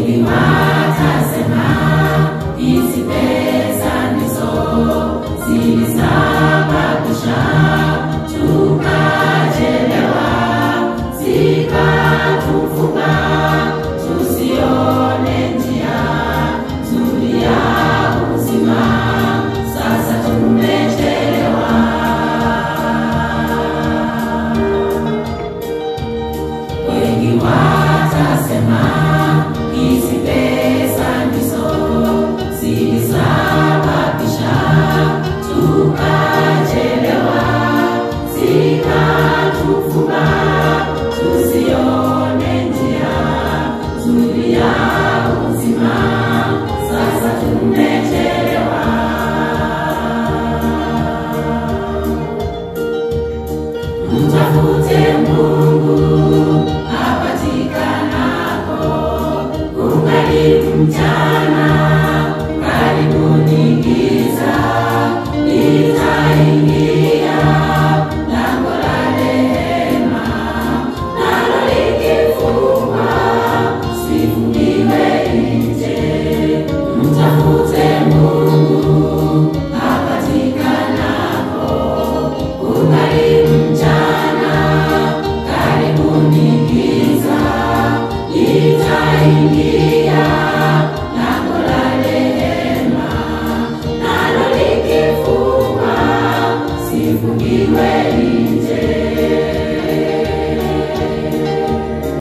Wengi watasema hizi pesa ndizo zilisababisha tukachelewa, zikatufunga tusione njia nzuri ya uzima. Sasa tumechelewa. Wengi watasema hizi pesa ndizo zilisababisha tukachelewa, zikatufunga tusione njia nzuri ya uzima. Sasa tumechelewa. Mtafute Mungu apatikanako, ungali mchana